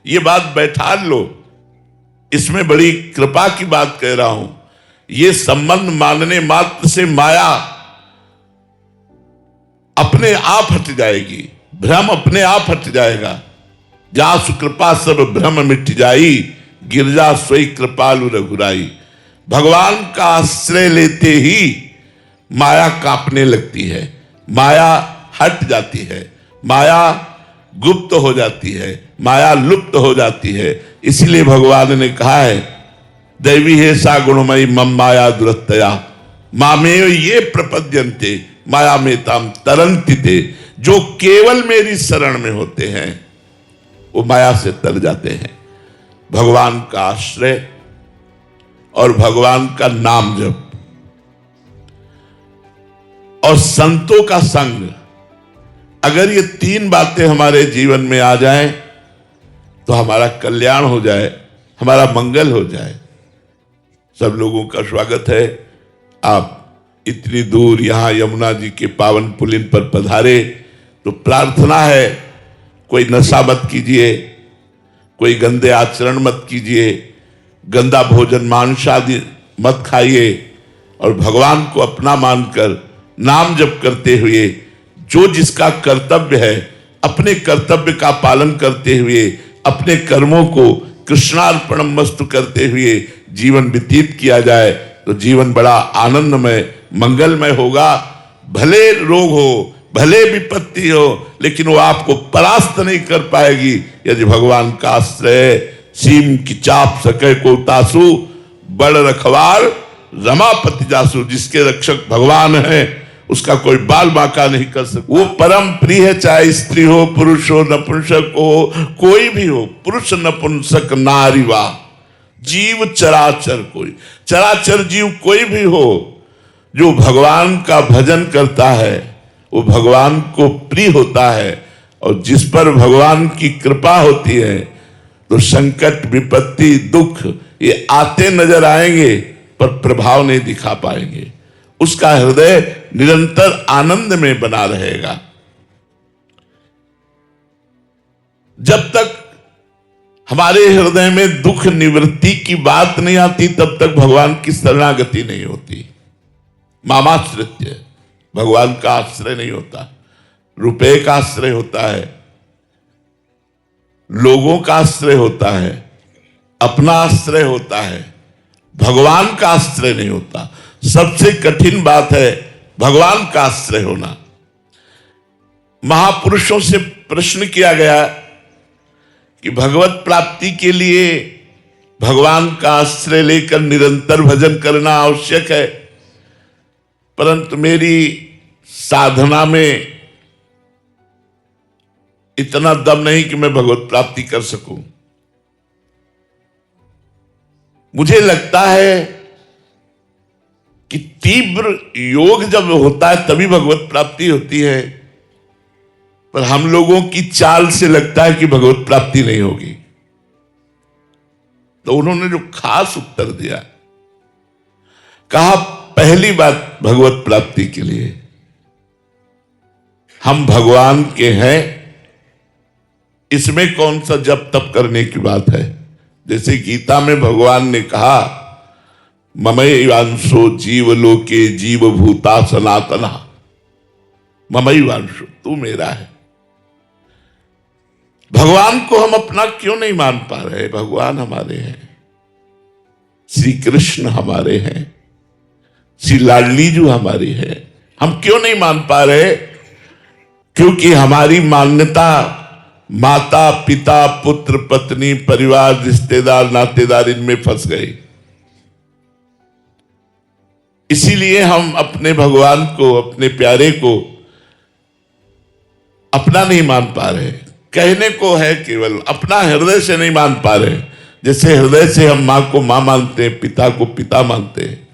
ये बात बैठा लो, इसमें बड़ी कृपा की बात कह रहा हूं। ये संबंध मानने मात्र से माया अपने आप हट जाएगी, भ्रम अपने आप हट जाएगा। जासु कृपा सब भ्रम मिट जाई, गिरजा सोई कृपालु रघुराई। भगवान का आश्रय लेते ही माया कांपने लगती है, माया हट जाती है, माया गुप्त हो जाती है, माया लुप्त हो जाती है। इसलिए भगवान ने कहा है, दैवी है सा गुणमयी मम माया दुरत्तया मामेव ये प्रपद्यन्ते माया में ताम तरंति थे। जो केवल मेरी शरण में होते हैं वो माया से तर जाते हैं। भगवान का आश्रय और भगवान का नाम जप और संतों का संग, अगर ये तीन बातें हमारे जीवन में आ जाएं तो हमारा कल्याण हो जाए, हमारा मंगल हो जाए। सब लोगों का स्वागत है। आप इतनी दूर यहां यमुना जी के पावन पुलिन पर पधारे तो प्रार्थना है, कोई नशा मत कीजिए, कोई गंदे आचरण मत कीजिए, गंदा भोजन मांस आदि मत खाइए और भगवान को अपना मानकर नाम जप करते हुए जो जिसका कर्तव्य है अपने कर्तव्य का पालन करते हुए अपने कर्मों को कृष्णार्पणमस्तु करते हुए जीवन व्यतीत किया जाए तो जीवन बड़ा आनंदमय मंगलमय होगा। भले रोग हो, भले विपत्ति हो, लेकिन वो आपको परास्त नहीं कर पाएगी यदि भगवान का आश्रय। सीम की चाप सके को तासु, बड़ रखवार रमापति जासु। जिसके रक्षक भगवान है उसका कोई बाल बांका नहीं कर सकता। वो परम प्रिय है, चाहे स्त्री हो, पुरुष हो, नपुंसक हो, कोई भी हो, पुरुष नपुंसक नारी वा जीव चराचर, कोई चराचर जीव कोई भी हो जो भगवान का भजन करता है वो भगवान को प्रिय होता है। और जिस पर भगवान की कृपा होती है तो संकट विपत्ति दुख ये आते नजर आएंगे पर प्रभाव नहीं दिखा पाएंगे। उसका हृदय निरंतर आनंद में बना रहेगा। जब तक हमारे हृदय में दुख निवृत्ति की बात नहीं आती तब तक भगवान की शरणागति नहीं होती। मामाश्रित्य, भगवान का आश्रय नहीं होता। रुपए का आश्रय होता है, लोगों का आश्रय होता है, अपना आश्रय होता है, भगवान का आश्रय नहीं होता। सबसे कठिन बात है भगवान का आश्रय होना। महापुरुषों से प्रश्न किया गया कि भगवत प्राप्ति के लिए भगवान का आश्रय लेकर निरंतर भजन करना आवश्यक है, परंतु मेरी साधना में इतना दम नहीं कि मैं भगवत प्राप्ति कर सकूं। मुझे लगता है कि तीव्र योग जब होता है तभी भगवत प्राप्ति होती है, पर हम लोगों की चाल से लगता है कि भगवत प्राप्ति नहीं होगी। तो उन्होंने जो खास उत्तर दिया, कहा पहली बात भगवत प्राप्ति के लिए हम भगवान के हैं, इसमें कौन सा जप तप करने की बात है। जैसे गीता में भगवान ने कहा ममैवांशो जीवलोके जीव भूता सनातना, ममैवांशो तू मेरा है। भगवान को हम अपना क्यों नहीं मान पा रहे। भगवान हमारे हैं, श्री कृष्ण हमारे हैं, श्री लाडली जी हमारी है। हम क्यों नहीं मान पा रहे? क्योंकि हमारी मान्यता माता पिता पुत्र पत्नी परिवार रिश्तेदार नातेदार इनमें फंस गई। इसीलिए हम अपने भगवान को अपने प्यारे को अपना नहीं मान पा रहे। कहने को है केवल, अपना हृदय से नहीं मान पा रहे। जैसे हृदय से हम मां को मां मानते हैं, पिता को पिता मानते हैं,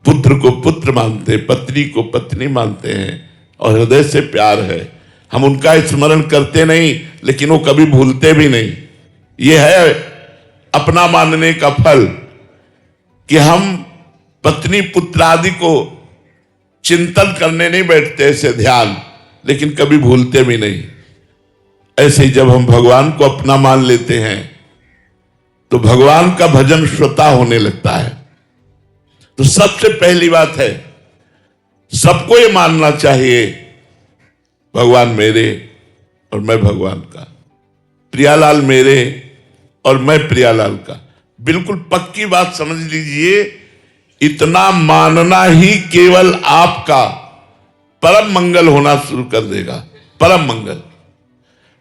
पुत्र को पुत्र मानते हैं, पत्नी को पत्नी मानते हैं और हृदय से प्यार है। हम उनका स्मरण करते नहीं लेकिन वो कभी भूलते भी नहीं। ये है अपना मानने का फल कि हम पत्नी पुत्र आदि को चिंतन करने नहीं बैठते ऐसे ध्यान, लेकिन कभी भूलते भी नहीं। ऐसे जब हम भगवान को अपना मान लेते हैं तो भगवान का भजन स्वतः होने लगता है। तो सबसे पहली बात है, सबको ये मानना चाहिए भगवान मेरे और मैं भगवान का, प्रियालाल मेरे और मैं प्रियालाल का। बिल्कुल पक्की बात समझ लीजिए, इतना मानना ही केवल आपका परम मंगल होना शुरू कर देगा। परम मंगल,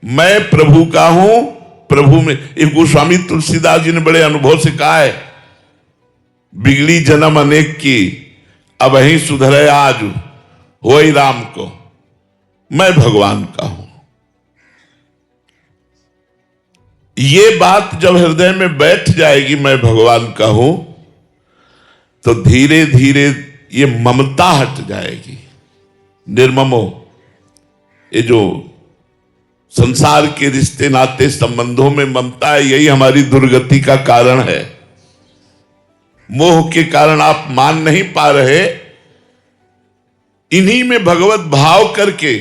मैं प्रभु का हूं, प्रभु में। एक गोस्वामी तुलसीदास जी ने बड़े अनुभव से कहा है, बिगड़ी जन्म अनेक की अब ही सुधरे आज, होई राम को, मैं भगवान का हूं। ये बात जब हृदय में बैठ जाएगी, मैं भगवान का हूं, तो धीरे धीरे ये ममता हट जाएगी। निर्ममो, ये जो संसार के रिश्ते नाते संबंधों में ममता है, यही हमारी दुर्गति का कारण है। मोह के कारण आप मान नहीं पा रहे, इन्हीं में भगवत भाव करके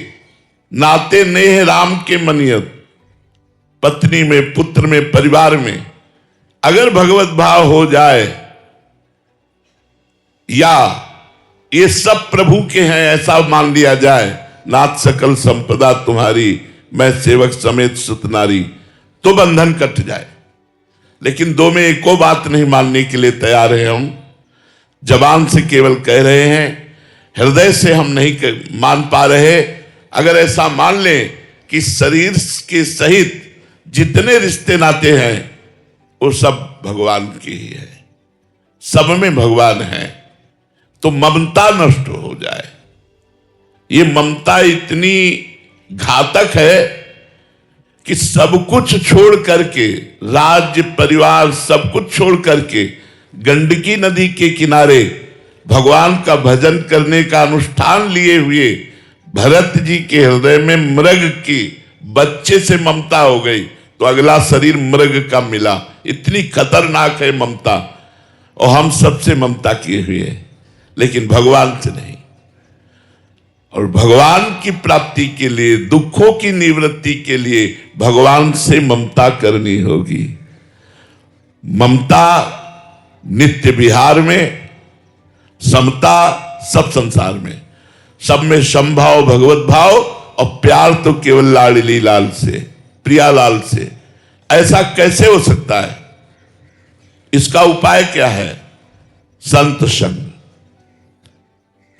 नाते नेह राम के मनियत, पत्नी में, पुत्र में, परिवार में अगर भगवत भाव हो जाए, या ये सब प्रभु के हैं ऐसा मान लिया जाए, नाथ सकल संपदा तुम्हारी, मैं सेवक समेत सुत नारी, तो बंधन कट जाए। लेकिन दो में एको बात नहीं मानने के लिए तैयार है हम। जबान से केवल कह रहे हैं, हृदय से हम नहीं मान पा रहे। अगर ऐसा मान लें कि शरीर के सहित जितने रिश्ते नाते हैं वो सब भगवान के ही है, सब में भगवान है, तो ममता नष्ट हो जाए। ये ममता इतनी घातक है कि सब कुछ छोड़ करके, राज्य परिवार सब कुछ छोड़ करके गंडकी नदी के किनारे भगवान का भजन करने का अनुष्ठान लिए हुए भरत जी के हृदय में मृग की बच्चे से ममता हो गई, तो अगला शरीर मृग का मिला। इतनी खतरनाक है ममता, और हम सबसे ममता किए हुए, लेकिन भगवान से नहीं। और भगवान की प्राप्ति के लिए, दुखों की निवृत्ति के लिए भगवान से ममता करनी होगी। ममता नित्य विहार में, समता सब संसार में, सब में समभाव भगवत भाव, और प्यार तो केवल लाडली लाल से, प्रियालाल से। ऐसा कैसे हो सकता है? इसका उपाय क्या है? संत संग।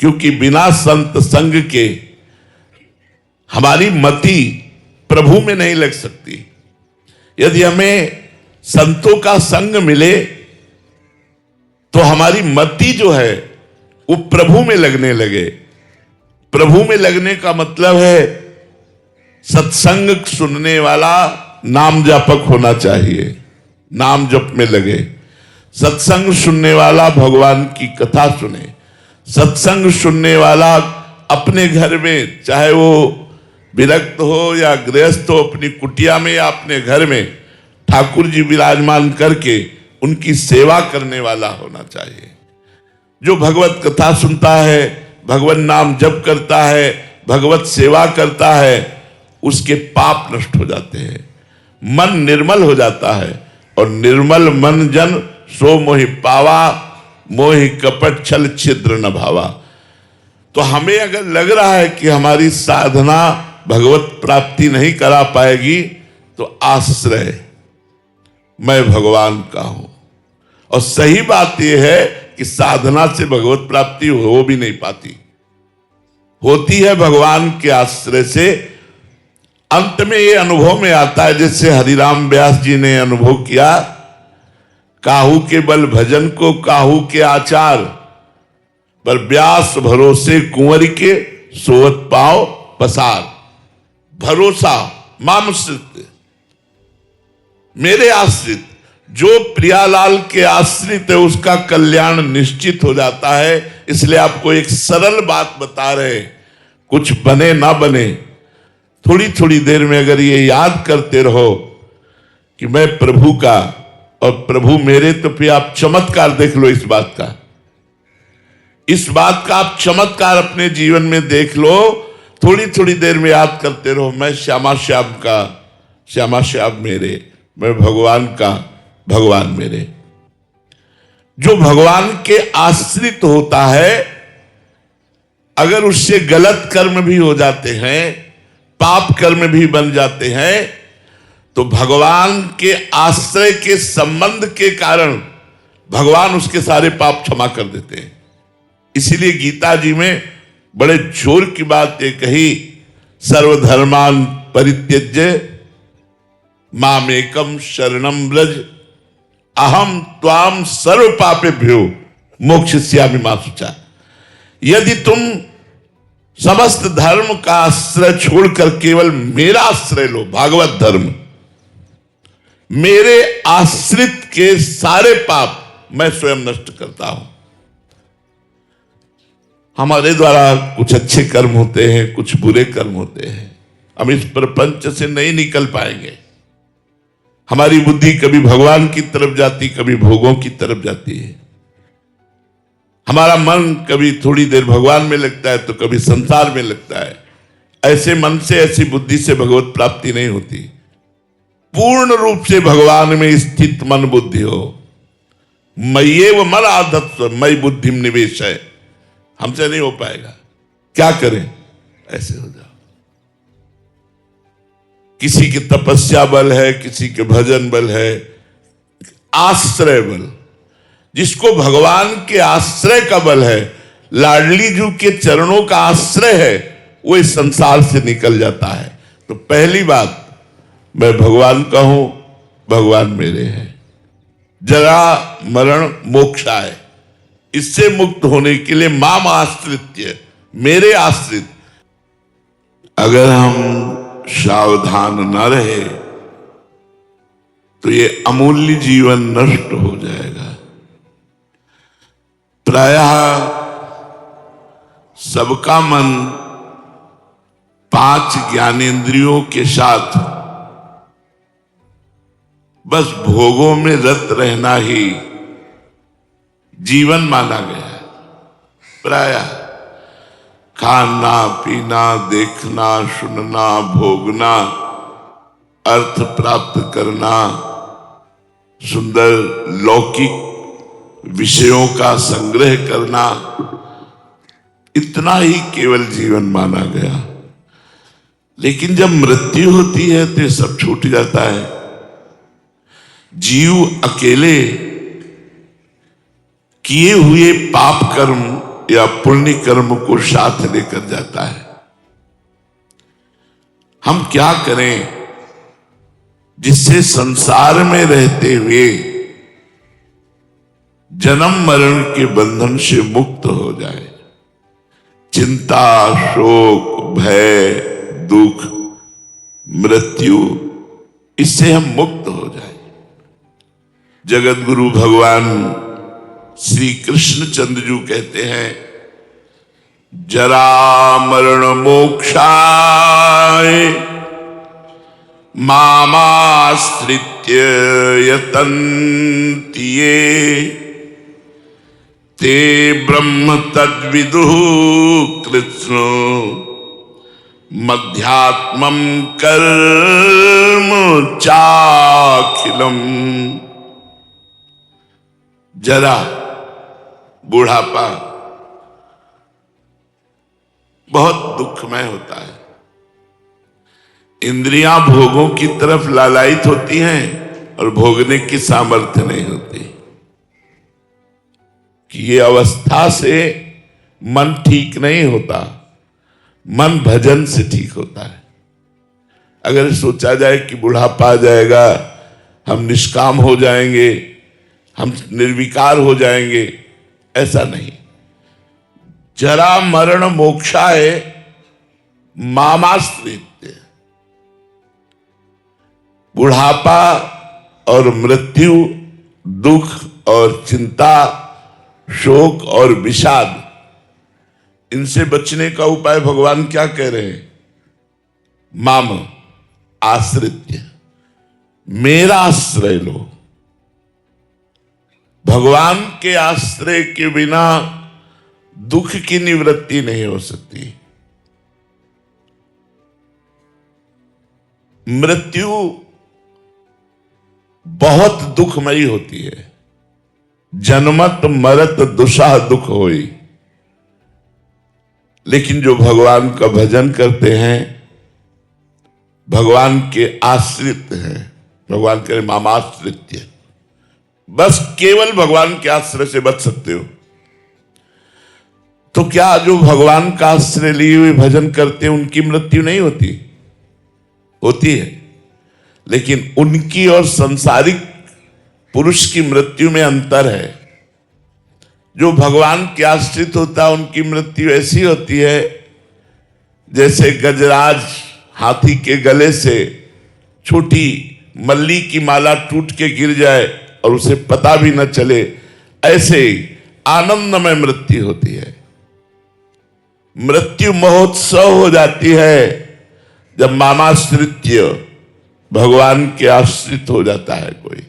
क्योंकि बिना संत संग के हमारी मति प्रभु में नहीं लग सकती। यदि हमें संतों का संग मिले तो हमारी मति जो है वो प्रभु में लगने लगे। प्रभु में लगने का मतलब है सत्संग सुनने वाला नाम जापक होना चाहिए, नाम जप में लगे। सत्संग सुनने वाला भगवान की कथा सुने। सत्संग सुनने वाला अपने घर में, चाहे वो विरक्त हो या गृहस्थ हो, अपनी कुटिया में या अपने घर में ठाकुर जी विराजमान करके उनकी सेवा करने वाला होना चाहिए। जो भगवत कथा सुनता है, भगवत नाम जप करता है, भगवत सेवा करता है, उसके पाप नष्ट हो जाते हैं, मन निर्मल हो जाता है। और निर्मल मन जन सो मोहि पावा, मोहि कपट छल छिद्र न भावा। तो हमें अगर लग रहा है कि हमारी साधना भगवत प्राप्ति नहीं करा पाएगी, तो आश्रय मैं भगवान का हूं। और सही बात यह है कि साधना से भगवत प्राप्ति हो भी नहीं पाती, होती है भगवान के आश्रय से। अंत में ये अनुभव में आता है, जैसे हरिराम व्यास जी ने अनुभव किया, काहू के बल भजन को काहू के आचार, पर व्यास भरोसे कुंवर के सोवत पाओ पसार। भरोसा, मामश्रित, मेरे आश्रित, जो प्रियालाल के आश्रित है उसका कल्याण निश्चित हो जाता है। इसलिए आपको एक सरल बात बता रहे, कुछ बने ना बने, थोड़ी थोड़ी देर में अगर ये याद करते रहो कि मैं प्रभु का और प्रभु मेरे, तो फिर आप चमत्कार देख लो इस बात का। इस बात का आप चमत्कार अपने जीवन में देख लो। थोड़ी थोड़ी देर में याद करते रहो, मैं श्यामा श्याम का, श्यामा श्याम मेरे, मैं भगवान का, भगवान मेरे। जो भगवान के आश्रित होता है, अगर उससे गलत कर्म भी हो जाते हैं, पाप कर्म भी बन जाते हैं, तो भगवान के आश्रय के संबंध के कारण भगवान उसके सारे पाप क्षमा कर देते हैं। इसीलिए गीता जी में बड़े जोर की बात ये कही, सर्वधर्मान परित्यज्य मामेकम शरणम व्रज अहम त्वाम सर्व पापेभ्यो मोक्षयिष्यामि मा शुचा। यदि तुम समस्त धर्म का आश्रय छोड़कर केवल मेरा आश्रय लो, भागवत धर्म, मेरे आश्रित के सारे पाप मैं स्वयं नष्ट करता हूं। हमारे द्वारा कुछ अच्छे कर्म होते हैं, कुछ बुरे कर्म होते हैं, हम इस प्रपंच से नहीं निकल पाएंगे। हमारी बुद्धि कभी भगवान की तरफ जाती, कभी भोगों की तरफ जाती है। हमारा मन कभी थोड़ी देर भगवान में लगता है तो कभी संसार में लगता है। ऐसे मन से, ऐसी बुद्धि से भगवत प्राप्ति नहीं होती। पूर्ण रूप से भगवान में स्थित मन बुद्धि हो। मय्येव मन आधत्स्व मयि बुद्धिम निवेश है, हमसे नहीं हो पाएगा। क्या करें? ऐसे हो जाओ। किसी की तपस्या बल है, किसी के भजन बल है, आश्रय बल। जिसको भगवान के आश्रय का बल है, लाडली जू के चरणों का आश्रय है, वो इस संसार से निकल जाता है। तो पहली बात, मैं भगवान का हूं, भगवान मेरे हैं। जरा मरण मोक्षाय, इससे मुक्त होने के लिए माम आश्रित्य, मेरे आश्रित। अगर हम सावधान न रहे तो ये अमूल्य जीवन नष्ट हो जाएगा। प्रायः सबका मन 5 ज्ञानेंद्रियों के साथ बस भोगों में रत रहना ही जीवन माना गया है। प्रायः खाना पीना, देखना, सुनना, भोगना, अर्थ प्राप्त करना, सुंदर लौकिक विषयों का संग्रह करना, इतना ही केवल जीवन माना गया। लेकिन जब मृत्यु होती है तो सब छूट जाता है। जीव अकेले किए हुए पाप कर्म या पुण्य कर्म को साथ लेकर जाता है। हम क्या करें जिससे संसार में रहते हुए जन्म मरण के बंधन से मुक्त हो जाए। चिंता, शोक, भय, दुख, मृत्यु, इससे हम मुक्त हो जाए। जगत गुरु भगवान श्री कृष्ण चंद्रजू कहते हैं, जरा मरण मोक्षाय मामाश्रित्य यतन्ति ये ते ब्रह्म तद्विदुः कृष्ण मध्यात्मं कर्म चाखिलम। जरा, बूढ़ापा बहुत दुखमय होता है। इंद्रियां भोगों की तरफ लालायित होती हैं और भोगने की सामर्थ्य नहीं होती। कि ये अवस्था से मन ठीक नहीं होता, मन भजन से ठीक होता है। अगर सोचा जाए कि बुढ़ापा आ जाएगा, हम निष्काम हो जाएंगे, हम निर्विकार हो जाएंगे, ऐसा नहीं। जरा मरण मोक्षाय मामाश्रित्य। बुढ़ापा और मृत्यु, दुख और चिंता, शोक और विषाद, इनसे बचने का उपाय भगवान क्या कह रहे हैं? माम आश्रित्य, मेरा आश्रय लो। भगवान के आश्रय के बिना दुख की निवृत्ति नहीं हो सकती। मृत्यु बहुत दुखमयी होती है। जन्मत मरत दुसाह दुख होई। लेकिन जो भगवान का भजन करते हैं, भगवान के आश्रित हैं, भगवान करे मामाश्रित्य, बस केवल भगवान के आश्रय से बच सकते हो। तो क्या जो भगवान का आश्रय लिए हुए भजन करते हैं उनकी मृत्यु नहीं होती? होती है, लेकिन उनकी और संसारिक पुरुष की मृत्यु में अंतर है। जो भगवान के आश्रित होता है उनकी मृत्यु ऐसी होती है जैसे गजराज हाथी के गले से छोटी मल्ली की माला टूट के गिर जाए और उसे पता भी न चले, ऐसे आनंदमय मृत्यु होती है। मृत्यु महोत्सव हो जाती है जब मामाश्रित्य, भगवान के आश्रित हो जाता है कोई।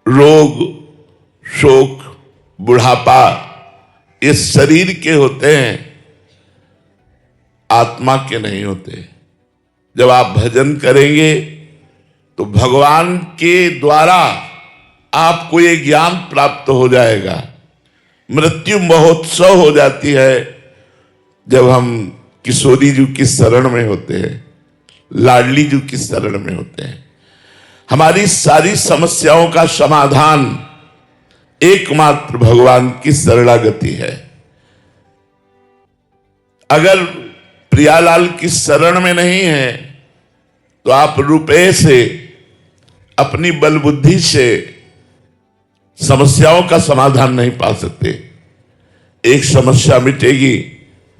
रोग, शोक, बुढ़ापा ये शरीर के होते हैं, आत्मा के नहीं होते। जब आप भजन करेंगे तो भगवान के द्वारा आपको ये ज्ञान प्राप्त हो जाएगा। मृत्यु महोत्सव हो जाती है जब हम किशोरी जी की शरण में होते हैं, लाडली जी की शरण में होते हैं। हमारी सारी समस्याओं का समाधान एकमात्र भगवान की शरणागति है। अगर प्रियालाल की शरण में नहीं है तो आप रुपए से, अपनी बल बुद्धि से समस्याओं का समाधान नहीं पा सकते। एक समस्या मिटेगी,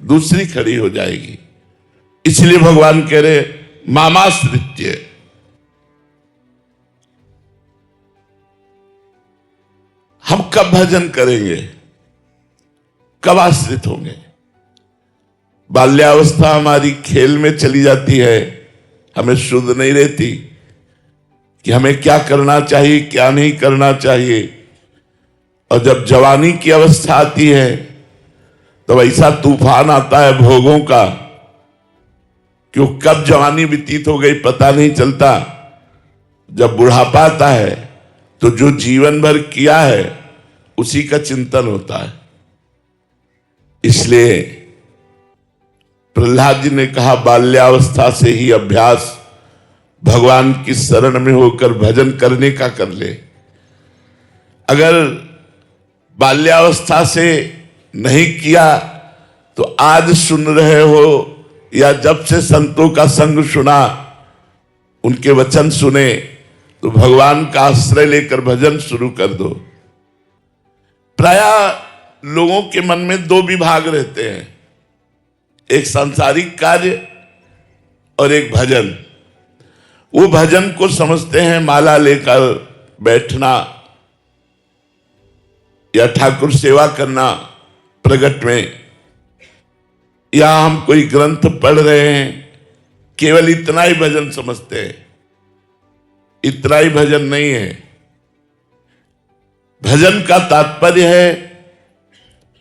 दूसरी खड़ी हो जाएगी। इसलिए भगवान कह रहे मामाश्रित्य। हम कब भजन करेंगे, कब आश्रित होंगे? बाल्यावस्था हमारी खेल में चली जाती है, हमें शुद्ध नहीं रहती कि हमें क्या करना चाहिए, क्या नहीं करना चाहिए। और जब जवानी की अवस्था आती है तो ऐसा तूफान आता है भोगों का कि कब जवानी व्यतीत हो गई पता नहीं चलता। जब बुढ़ापा आता है तो जो जीवन भर किया है उसी का चिंतन होता है। इसलिए प्रहलाद जी ने कहा बाल्यावस्था से ही अभ्यास भगवान की शरण में होकर भजन करने का कर ले। अगर बाल्यावस्था से नहीं किया तो आज सुन रहे हो या जब से संतों का संग सुना, उनके वचन सुने, तो भगवान का आश्रय लेकर भजन शुरू कर दो। प्रायः लोगों के मन में दो विभाग रहते हैं, एक सांसारिक कार्य और एक भजन। वो भजन को समझते हैं माला लेकर बैठना या ठाकुर सेवा करना प्रगट में, या हम कोई ग्रंथ पढ़ रहे हैं, केवल इतना ही भजन समझते हैं। इतना ही भजन नहीं है। भजन का तात्पर्य है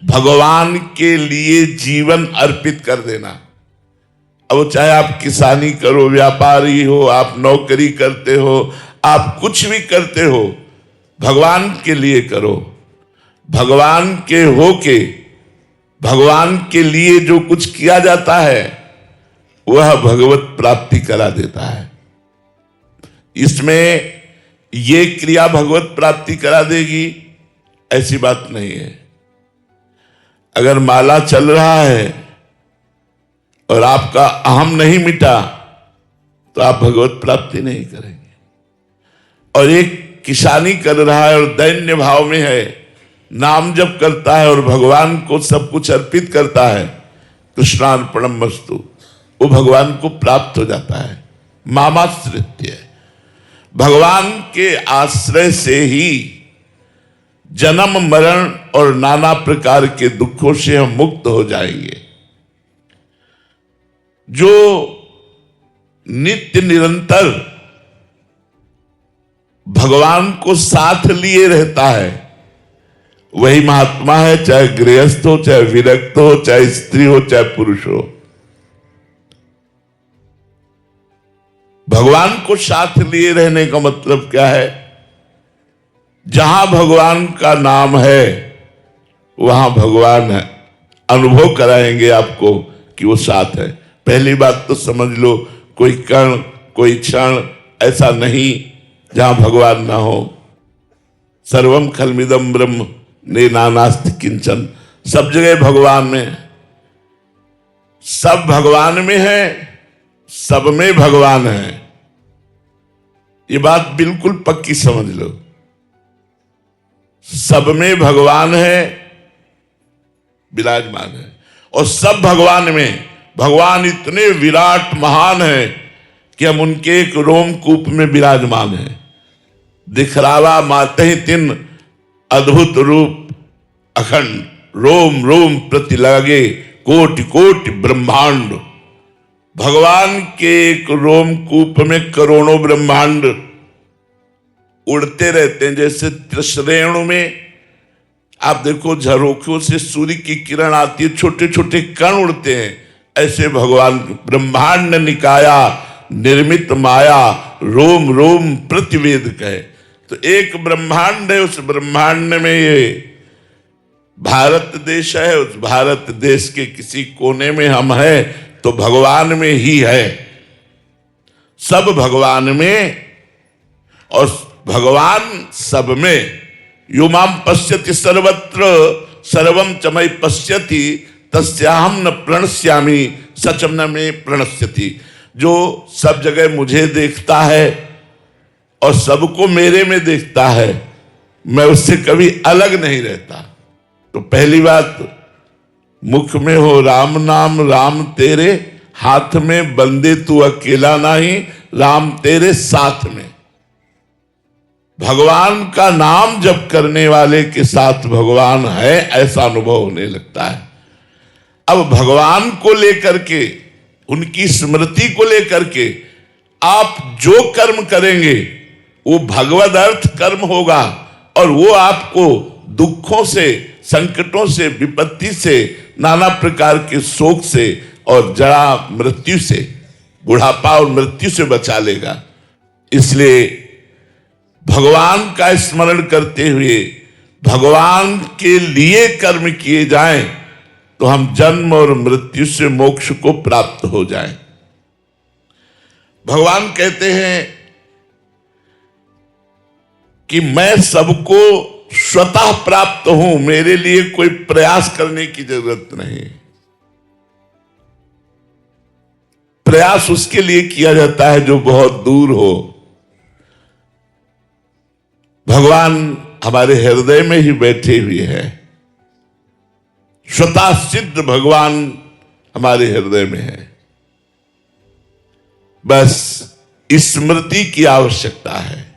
भगवान के लिए जीवन अर्पित कर देना। अब चाहे आप किसानी करो, व्यापारी हो, आप नौकरी करते हो, आप कुछ भी करते हो, भगवान के लिए करो। भगवान के होके भगवान के लिए जो कुछ किया जाता है वह भगवत प्राप्ति करा देता है। इसमें ये क्रिया भगवत प्राप्ति करा देगी ऐसी बात नहीं है। अगर माला चल रहा है और आपका अहम नहीं मिटा तो आप भगवत प्राप्ति नहीं करेंगे। और एक किसानी कर रहा है और दैन्य भाव में है, नाम जप करता है और भगवान को सब कुछ अर्पित करता है, कृष्णार्पणमस्तु, वो भगवान को प्राप्त हो जाता है। मामाश्रित्य, भगवान के आश्रय से ही जन्म मरण और नाना प्रकार के दुखों से हम मुक्त हो जाएंगे। जो नित्य निरंतर भगवान को साथ लिए रहता है वही महात्मा है, चाहे गृहस्थ हो, चाहे विरक्त हो, चाहे स्त्री हो, चाहे पुरुष हो। भगवान को साथ लिए रहने का मतलब क्या है? जहां भगवान का नाम है वहां भगवान है, अनुभव कराएंगे आपको कि वो साथ है। पहली बात तो समझ लो, कोई कण कोई क्षण ऐसा नहीं जहां भगवान ना हो। सर्वम खलमिदम ब्रह्म ने नानास्ति किंचन, सब जगह भगवान में, सब भगवान में है, सब में भगवान है। ये बात बिल्कुल पक्की समझ लो। सब में भगवान है, विराजमान है, और सब भगवान में, भगवान इतने विराट महान है कि हम उनके एक रोमकूप में विराजमान हैं। दिखरावा माते ही तिन अद्भुत रूप अखंड, रोम रोम प्रति लगे कोटि कोटि ब्रह्मांड। भगवान के एक रोमकूप में करोड़ों ब्रह्मांड उड़ते रहते हैं। जैसे त्रिश्रेणु में आप देखो, झरोखों से सूर्य की किरण आती है, छोटे छोटे कण उड़ते हैं। ऐसे भगवान ब्रह्मांड निकाया निर्मित माया, रोम रोम प्रतिवेद कहे। तो एक ब्रह्मांड है, उस ब्रह्मांड में ये भारत देश है, उस भारत देश के किसी कोने में हम हैं तो भगवान में ही है। सब भगवान में और भगवान सब में। यो माम पश्यति सर्वत्र सर्वम च मयि पश्यति तस्याहम न प्रणश्यामि सचम न मे प्रणश्यति। जो सब जगह मुझे देखता है और सबको मेरे में देखता है, मैं उससे कभी अलग नहीं रहता। तो पहली बात, मुख में हो राम नाम, राम तेरे हाथ में, बंदे तू अकेला नहीं, राम तेरे साथ में। भगवान का नाम जप करने वाले के साथ भगवान है, ऐसा अनुभव होने लगता है। अब भगवान को लेकर के, उनकी स्मृति को लेकर के आप जो कर्म करेंगे वो भगवद अर्थ कर्म होगा, और वो आपको दुखों से, संकटों से, विपत्ति से, नाना प्रकार के शोक से और जरा मृत्यु से, बुढ़ापा और मृत्यु से बचा लेगा। इसलिए भगवान का स्मरण करते हुए भगवान के लिए कर्म किए जाएं तो हम जन्म और मृत्यु से मोक्ष को प्राप्त हो जाएं। भगवान कहते हैं कि मैं सबको स्वतः प्राप्त हूं, मेरे लिए कोई प्रयास करने की जरूरत नहीं। प्रयास उसके लिए किया जाता है जो बहुत दूर हो। भगवान हमारे हृदय में ही बैठे हुए हैं, स्वतः सिद्ध भगवान हमारे हृदय में है। बस स्मृति की आवश्यकता है।